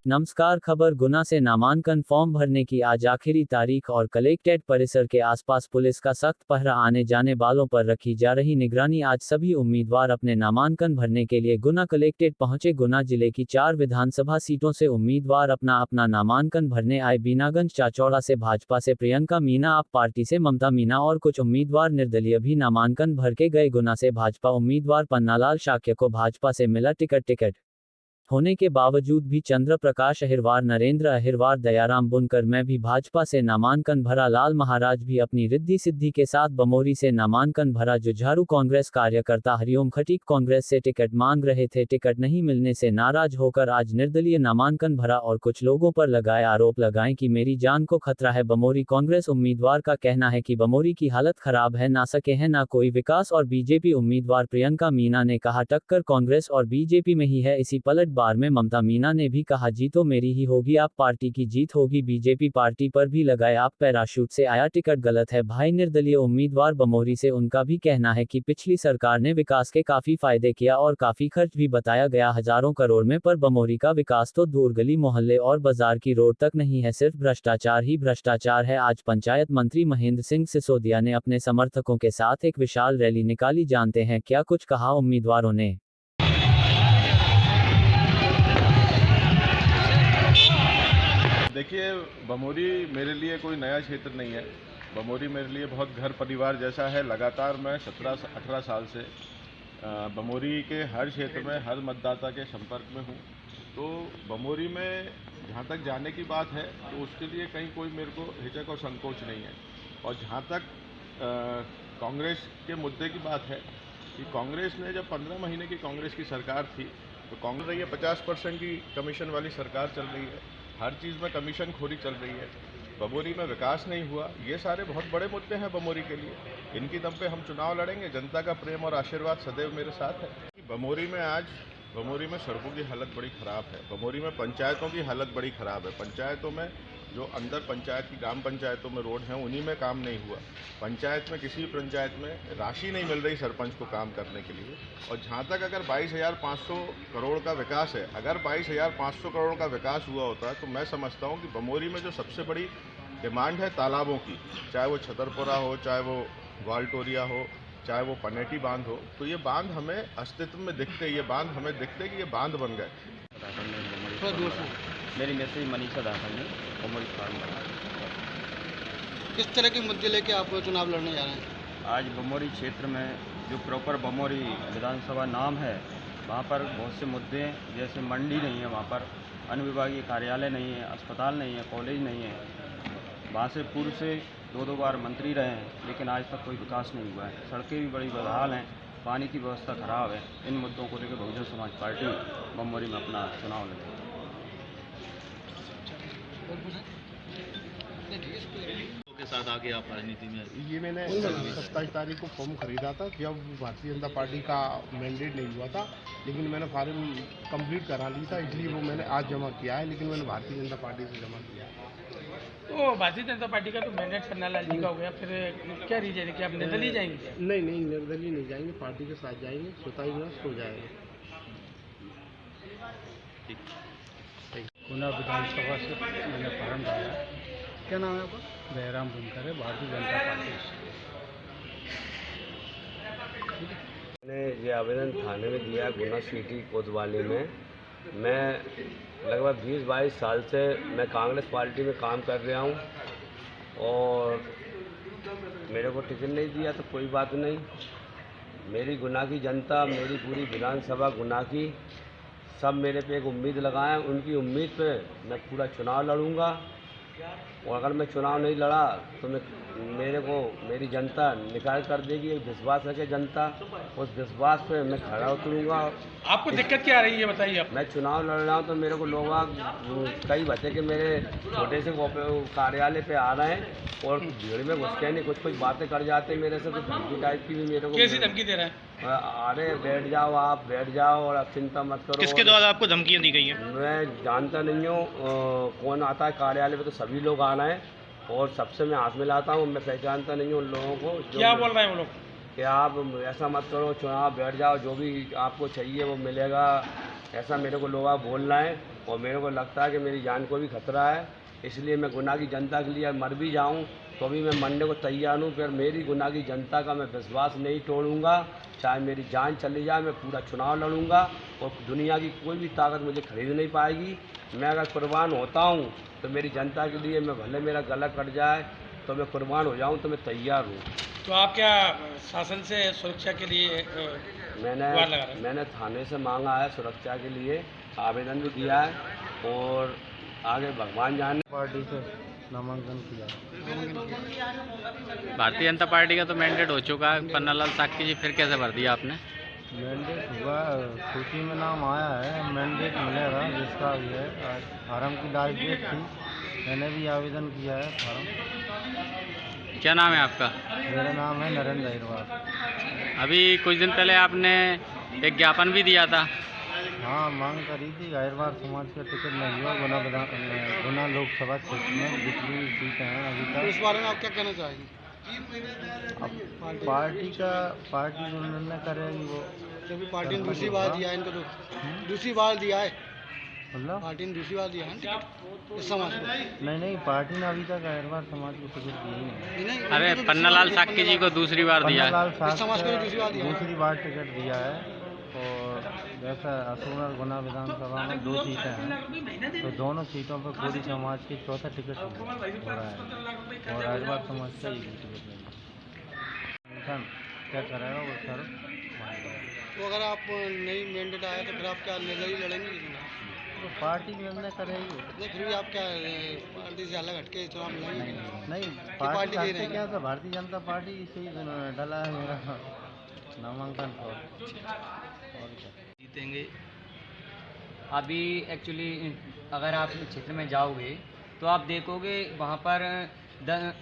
नमस्कार। खबर गुना से नामांकन फॉर्म भरने की आज आखिरी तारीख और कलेक्ट्रेट परिसर के आसपास पुलिस का सख्त पहरा। आने जाने वालों पर रखी जा रही निगरानी। आज सभी उम्मीदवार अपने नामांकन भरने के लिए गुना कलेक्ट्रेट पहुंचे। गुना जिले की 4 विधानसभा सीटों से उम्मीदवार अपना अपना नामांकन भरने आए। बीनागंज चाचौड़ा से भाजपा से प्रियंका मीना, आप पार्टी से ममता मीना और कुछ उम्मीदवार निर्दलीय भी नामांकन भर के गए। गुना से भाजपा उम्मीदवार पन्नालाल शाक्य को भाजपा से मिला टिकट होने के बावजूद भी चंद्र प्रकाश अहिरवार, नरेंद्र अहिरवार, दयाराम बुनकर में भी भाजपा से नामांकन भरा। लाल महाराज भी अपनी रिद्धि सिद्धि के साथ बमोरी से नामांकन भरा। जुझारू कांग्रेस कार्यकर्ता हरिओम खटीक कांग्रेस से टिकट मांग रहे थे। टिकट नहीं मिलने से नाराज होकर आज निर्दलीय नामांकन भरा और कुछ लोगों पर लगाए आरोप लगाएं कि मेरी जान को खतरा है। बमोरी कांग्रेस उम्मीदवार का कहना है कि बमोरी की हालत खराब है, ना सके है ना कोई विकास। और बीजेपी उम्मीदवार प्रियंका मीना ने कहा टक्कर कांग्रेस और बीजेपी में ही है। इसी पलट बार में ममता मीना ने भी कहा जीत तो मेरी ही होगी, आप पार्टी की जीत होगी। बीजेपी पार्टी पर भी लगाए आप पैराशूट से आया टिकट गलत है भाई। निर्दलीय उम्मीदवार बमोरी से उनका भी कहना है कि पिछली सरकार ने विकास के काफी फायदे किया और काफी खर्च भी बताया गया हजारों करोड़ में, पर बमोरी का विकास तो दूर गली मोहल्ले और बाजार की रोड तक नहीं है, सिर्फ भ्रष्टाचार ही भ्रष्टाचार है। आज पंचायत मंत्री महेंद्र सिंह सिसोदिया ने अपने समर्थकों के साथ एक विशाल रैली निकाली। जानते हैं क्या कुछ कहा उम्मीदवारों ने। देखिए, बमोरी मेरे लिए कोई नया क्षेत्र नहीं है। बमोरी मेरे लिए बहुत घर परिवार जैसा है। लगातार मैं 17-18 साल से बमोरी के हर क्षेत्र में हर मतदाता के संपर्क में हूँ। तो बमोरी में जहाँ तक जाने की बात है तो उसके लिए कहीं कोई मेरे को हिचक और संकोच नहीं है। और जहाँ तक कांग्रेस के मुद्दे की बात है कि कांग्रेस ने जब 15 महीने की कांग्रेस की सरकार थी तो कांग्रेस रही है 50% की कमीशन वाली सरकार चल रही है, हर चीज़ में कमीशन खोरी चल रही है, बमोरी में विकास नहीं हुआ। ये सारे बहुत बड़े मुद्दे हैं बमोरी के लिए। इनकी दम पे हम चुनाव लड़ेंगे। जनता का प्रेम और आशीर्वाद सदैव मेरे साथ है। बमोरी में सड़कों की हालत बड़ी ख़राब है। बमोरी में पंचायतों की हालत बड़ी ख़राब है। पंचायतों में जो अंदर पंचायत की ग्राम पंचायतों में रोड हैं उन्हीं में काम नहीं हुआ। पंचायत में किसी भी पंचायत में राशि नहीं मिल रही सरपंच को काम करने के लिए। और जहाँ तक अगर 22,500 करोड़ का विकास है, अगर 22,500 करोड़ का विकास हुआ होता है तो मैं समझता हूँ कि बमोरी में जो सबसे बड़ी डिमांड है तालाबों की, चाहे वो छतरपुरा हो, चाहे वो ग्वालटोरिया हो, चाहे वो पनेटी बांध हो, तो ये बांध हमें अस्तित्व में दिखते, ये बांध हमें दिखते कि ये बांध बन गए। मेरी मैसेज मनीषा दाखल ने बमोरी फार्म। किस तरह के मुद्दे लेके आप चुनाव लड़ने जा रहे हैं? आज बमोरी क्षेत्र में जो प्रॉपर बमोरी विधानसभा नाम है वहाँ पर बहुत से मुद्दे हैं, जैसे मंडी नहीं है, वहाँ पर अनुविभागीय कार्यालय नहीं है, अस्पताल नहीं है, कॉलेज नहीं है। वहाँ से पूर्व से 2 बार मंत्री रहे हैं लेकिन आज तक कोई विकास नहीं हुआ है। सड़कें भी बड़ी बदहाल हैं, पानी की व्यवस्था खराब है। इन मुद्दों को लेकर बहुजन समाज पार्टी बमोरी में अपना चुनाव लड़ेगी। के साथ आगे आप राजनीति में? ये मैंने 27 तारीख को फॉर्म खरीदा था जब भारतीय जनता पार्टी का मैंडेट नहीं हुआ था, लेकिन मैंने फॉर्म कंप्लीट करा ली था, इसलिए वो मैंने आज जमा किया है, लेकिन मैंने भारतीय जनता पार्टी से जमा किया है। तो भारतीय जनता पार्टी का तो मैंडेट पन्नालाल जी का हो गया, फिर क्या रीजन है कि आप निर्दलीय जाएंगे? नहीं, निर्दलीय नहीं जाएंगे, पार्टी के साथ जाएंगे, स्वतः विनाश हो जाएगा। गुना विधानसभा से मैंने फॉर्म डाला। क्या नाम है आपका? दयाराम बुनकर है, भारतीय जनता पार्टी से। मैंने ये आवेदन थाने में दिया गुना सिटी कोतवाली में। मैं लगभग 20-22 साल से मैं कांग्रेस पार्टी में काम कर रहा हूँ और मेरे को टिकट नहीं दिया तो कोई बात नहीं। मेरी गुना की जनता, मेरी पूरी विधानसभा गुना की सब मेरे पे एक उम्मीद लगाएं। उनकी उम्मीद पे मैं पूरा चुनाव लड़ूंगा और अगर मैं चुनाव नहीं लड़ा तो मेरी जनता निकाल कर देगी। एक विश्वास रखे जनता, उस विश्वास पे मैं खड़ा उतरूँगा। आपको दिक्कत क्या आ रही है बताइए आप? मैं चुनाव लड़ रहा हूँ तो मेरे को लोग कई बच्चे के मेरे छोटे से कार्यालय पे आ रहे हैं और भीड़ में घुस के नहीं कुछ बातें कर जाते हैं मेरे से, तो धमकी टाइप की भी मेरे को। कैसी धमकी दे रहे हैं? अरे बैठ जाओ, आप बैठ जाओ और अब चिंता मत करो। किसके द्वारा आपको धमकियाँ दी गई हैं? मैं जानता नहीं हूँ कौन आता है कार्यालय पे, तो सभी लोग आ रहे हैं और सबसे मैं हाथ मिलाता हूँ। मैं पहचानता नहीं हूँ उन लोगों को। क्या बोल रहे हैं वो लोग? कि आप ऐसा मत करो, चुनाव बैठ जाओ, जो भी आपको चाहिए वो मिलेगा, ऐसा मेरे को लोग बोल रहे हैं। और मेरे को लगता है कि मेरी जान को भी खतरा है, इसलिए मैं गुना की जनता के लिए मर भी जाऊं तो भी मैं मरने को तैयार हूं। फिर मेरी गुना की जनता का मैं विश्वास नहीं तोड़ूंगा, चाहे मेरी जान चली जाए, मैं पूरा चुनाव लड़ूंगा और दुनिया की कोई भी ताकत मुझे खरीद नहीं पाएगी। मैं अगर कुर्बान होता हूं तो मेरी जनता के लिए, मैं भले मेरा गला कट जाए तो मैं कुर्बान हो जाऊं, तो मैं तैयार हूँ। तो आप क्या शासन से सुरक्षा के लिए गुहार लगा रहे हैं? मैंने थाने से मांगा है सुरक्षा के लिए, आवेदन भी दिया है और आगे भगवान जाने। पार्टी से नामांकन किया। भारतीय जनता पार्टी का तो मैंडेट हो चुका है, पन्नालाल साक्की जी, फिर कैसे भर दिया आपने? मैंडेट हुआ, सूची में नाम आया है, मैंडेट मिलेगा जिसका भी है। फार्म की लास्ट डेट थी, मैंने भी आवेदन किया है फार्म। क्या नाम है आपका? मेरा नाम है नरेंद्र अहिरवार। अभी कुछ दिन पहले आपने एक ज्ञापन भी दिया था। हाँ, मांग करी थी, अहिरवार समाज का टिकट नहीं हुआ। गुना लोकसभा क्षेत्र में जितनी सीटें हैं अभी तक। इस बारे में आप क्या कहना चाहेंगे? अब पार्टी जो निर्णय करेगी वो, क्योंकि पार्टी ने दूसरी बार दिया है इनको, तो दूसरी बार दिया है, मतलब पार्टी ने दूसरी बार दिया है टिकट इस समाज को। नहीं, पार्टी ने अभी तक अहिरवार समाज को टिकट दी ही नहीं। अरे पन्नालाल साक्की जी को दूसरी बार दिया है। पन्नालाल साक्की समाज को दूसरी बार टिकट दिया है। और जैसा असूर और गुना विधानसभा में 2 सीटें हैं, तो दोनों सीटों पर कोरी समाज की चौथा टिकट हो रहा है और अहिरवार समाज का एक भी टिकट नहीं है। क्या करेगा वो सर मानेगा। तो अगर आप नई मैंडेट आया तो फिर आप क्या निर्दलीय लड़ेंगे चुनाव? तो पार्टी निर्णय करेगी। नहीं, फिर भी आप क्या पार्टी से अलग हटके चुनाव लड़ेंगे? नहीं, पार्टी दे रहे से हैं? क्या था, भारतीय जनता पार्टी से ही डला है मेरा नामांकन और जीतेंगे। अभी एक्चुअली अगर आप क्षेत्र में जाओगे तो आप देखोगे वहाँ पर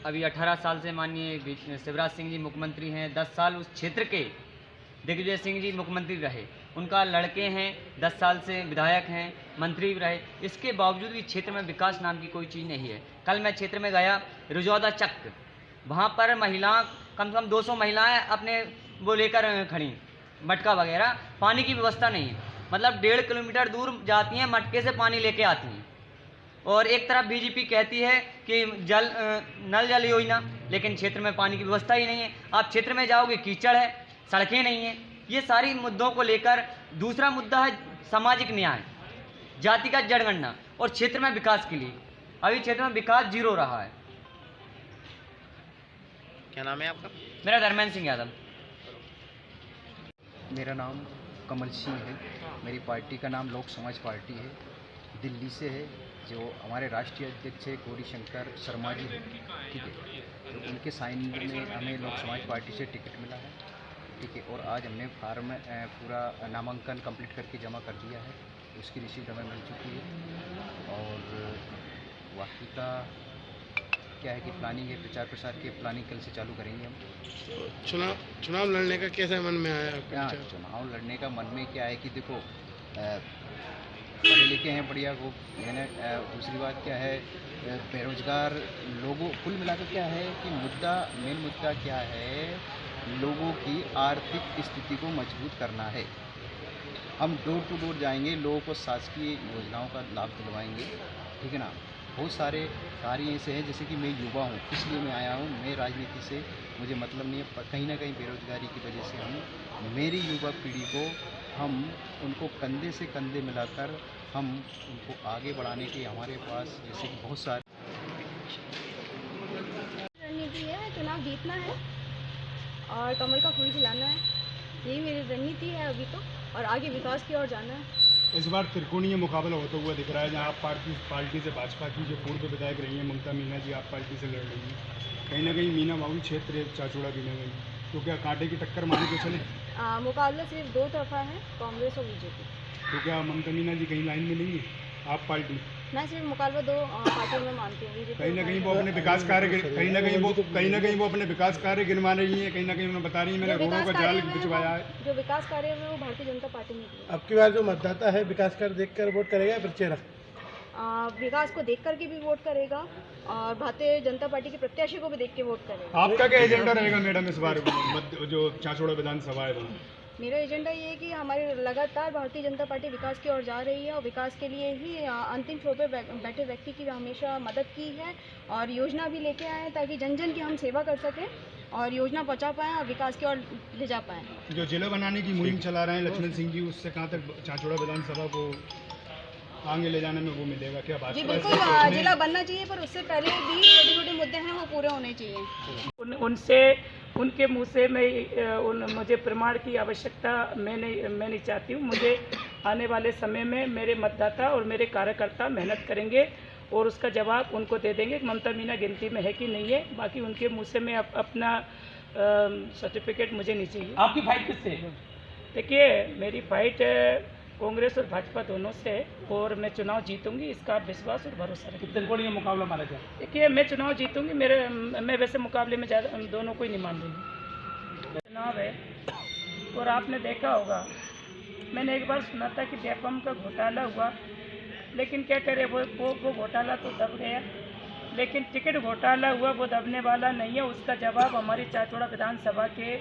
अभी 18 साल से माननीय शिवराज सिंह जी मुख्यमंत्री हैं। 10 साल उस क्षेत्र के दिग्विजय सिंह जी मुख्यमंत्री रहे, उनका लड़के हैं, 10 साल से विधायक हैं, मंत्री भी रहे। इसके बावजूद भी क्षेत्र में विकास नाम की कोई चीज़ नहीं है। कल मैं क्षेत्र में गया रिजौदा चक, वहाँ पर महिला कम से कम 200 महिलाएं अपने वो लेकर खड़ी, मटका वगैरह, पानी की व्यवस्था नहीं है। मतलब 1.5 किलोमीटर दूर जाती हैं, मटके से पानी लेके आती हैं। और एक तरफ बीजेपी कहती है कि नल जल योजना, लेकिन क्षेत्र में पानी की व्यवस्था ही नहीं है। आप क्षेत्र में जाओगे कीचड़ है, सड़कें नहीं हैं। ये सारी मुद्दों को लेकर दूसरा मुद्दा है सामाजिक न्याय, जातिगत जनगणना और क्षेत्र में विकास के लिए। अभी क्षेत्र में विकास 0 रहा है। क्या नाम है आपका? मेरा धर्मेंद्र सिंह यादव। मेरा नाम कमल सिंह है। मेरी पार्टी का नाम लोक समाज पार्टी है, दिल्ली से है। जो हमारे राष्ट्रीय अध्यक्ष है गौरी शंकर शर्मा जी हैं, ठीक है, तो उनके साइन में हमें लोक समाज पार्टी से टिकट मिला है, ठीक है। और आज हमने फार्म पूरा नामांकन कंप्लीट करके जमा कर दिया है, उसकी रिसीट हमें मिल चुकी है। और बाकी का क्या है कि प्लानिंग है, प्रचार प्रसार के प्लानिंग कल से चालू करेंगे हम। चुनाव लड़ने का कैसा मन में आया? क्या चुनाव लड़ने का मन में क्या है कि देखो, पढ़े लिखे हैं बढ़िया को, मैंने दूसरी बात क्या है, बेरोजगार लोगों, कुल मिलाकर क्या है कि मेन मुद्दा क्या है, लोगों की आर्थिक स्थिति को मजबूत करना है। हम डोर टू डोर जाएंगे, लोगों को शासकीय योजनाओं का लाभ दिलवाएंगे, ठीक है ना। बहुत सारे कार्य ऐसे हैं, जैसे कि मैं युवा हूँ, इसलिए मैं आया हूँ, मैं राजनीति से मुझे मतलब नहीं है। कहीं ना कहीं बेरोजगारी की वजह से मेरी युवा पीढ़ी को हम उनको कंधे से कंधे मिलाकर हम उनको आगे बढ़ाने के हमारे पास जैसे कि बहुत सारे रणनीति है। चुनाव जीतना है और कमल का फूल खिलाना है, यही मेरी रणनीति है अभी तो, और आगे विकास की ओर जाना है। इस बार त्रिकोणीय मुकाबला होता हुआ दिख रहा है, जहां आप पार्टी से भाजपा की जो पूर्व विधायक रही हैं ममता मीना जी, आप पार्टी से लड़ रही हैं। कहीं ना कहीं मीना बाबू क्षेत्र चाचौड़ा भी नहीं, तो क्या कांटे की टक्कर मान के चले? मुकाबला सिर्फ 2 तरफा है, कांग्रेस और बीजेपी। तो क्या ममता मीना जी कहीं लाइन में नहीं है? आप पार्टी, मैं सिर्फ मुकाबला 2 पार्टियों में मानती हूँ। कहीं ना कहीं वो अपने विकास कार्य कहीं ना कहीं वो अपने विकास कार्य गिनवा रही हैं, कहीं ना कहीं उन्हें बता रही है मैंने घोड़ों का जाल बिछवाया है। जो विकास कार्य है वो भारतीय जनता पार्टी ने किया। अब की बार जो मतदाता है विकास कार्य देखकर वोट करेगा या फिर चेहरा? विकास को देख करके भी वोट करेगा और भारतीय जनता पार्टी के प्रत्याशी को भी देख के वोट करेगा। आपका क्या एजेंडा रहेगा मैडम इस बार जो चाचौड़ा विधानसभा है? मेरा एजेंडा ये है कि हमारे लगातार भारतीय जनता पार्टी विकास की ओर जा रही है और विकास के लिए ही अंतिम छोर पर बैठे व्यक्ति की हमेशा मदद की है और योजना भी लेके आए हैं ताकि जन जन की हम सेवा कर सकें और योजना पहुंचा पाएँ और विकास की ओर ले जा पाएँ। जो जिला बनाने की मुहिम चला रहे हैं लक्ष्मण सिंह जी, उससे कहाँ तक चाचौड़ा विधानसभा को आगे ले जाने में वो मिलेगा क्या? जी बिल्कुल, जिला बनना चाहिए पर उससे पहले भी छोटे छोटे मुद्दे हैं वो पूरे होने चाहिए। उनसे उनके मुंह से मुझे प्रमाण की आवश्यकता मैं नहीं चाहती हूँ। मुझे आने वाले समय में मेरे मतदाता और मेरे कार्यकर्ता मेहनत करेंगे और उसका जवाब उनको दे देंगे। ममता मीना गिनती में है कि नहीं है, बाकी उनके मुंह से मैं अपना सर्टिफिकेट मुझे नहीं चाहिए। आपकी फाइट किससे है? देखिए, मेरी फाइट कांग्रेस और भाजपा दोनों से और मैं चुनाव जीतूंगी, इसका आप विश्वास और भरोसा रखें। कितने कोण ये मुकाबला मारा जाए? देखिए, मैं चुनाव जीतूंगी, मैं वैसे मुकाबले में ज़्यादा दोनों को ही नहीं मान दूँगी। चुनाव है और आपने देखा होगा, मैंने एक बार सुना था कि व्यापम का घोटाला हुआ, लेकिन क्या करे वो घोटाला तो दब गया, लेकिन टिकट घोटाला हुआ वो दबने वाला नहीं है। उसका जवाब हमारी चाचौड़ा विधानसभा के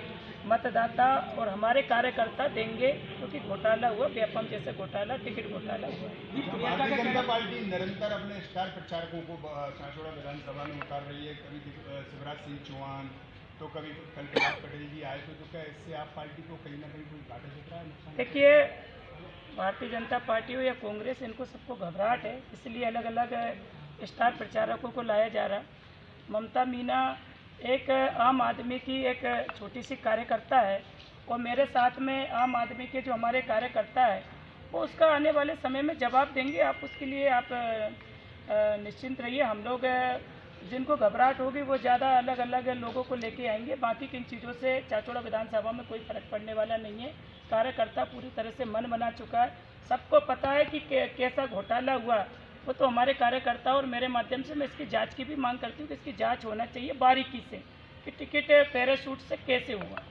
मतदाता और हमारे कार्यकर्ता देंगे, क्योंकि घोटाला हुआ, व्यापम जैसे घोटाला, टिकट घोटाला हुआ। भारतीय जनता पार्टी निरंतर अपने स्टार प्रचारकों को चाचौड़ा विधानसभा में उतार रही है। कभी शिवराज सिंह चौहान, तो कभी कल प्रकाश पटेल जी आए तो क्या इससे आप पार्टी को कहीं ना कहीं कोई घाटा दिख रहा है? देखिए, भारतीय जनता पार्टी हो या कांग्रेस, इनको सबको घबराहट है, इसलिए अलग अलग स्टार प्रचारकों को लाया जा रहा। ममता मीना एक आम आदमी की एक छोटी सी कार्यकर्ता है और मेरे साथ में आम आदमी के जो हमारे कार्यकर्ता है वो उसका आने वाले समय में जवाब देंगे। आप उसके लिए आप निश्चिंत रहिए। हम लोग जिनको घबराहट होगी वो ज़्यादा अलग अलग लोगों को लेके आएंगे। बाकी किन चीज़ों से चाचौड़ा विधानसभा में कोई फर्क पड़ने वाला नहीं है। कार्यकर्ता पूरी तरह से मन बना चुका है, सबको पता है कि कैसा घोटाला हुआ। वो तो हमारे कार्यकर्ता और मेरे माध्यम से मैं इसकी जांच की भी मांग करती हूँ कि इसकी जांच होना चाहिए बारीकी से कि टिकट पैराशूट से कैसे हुआ।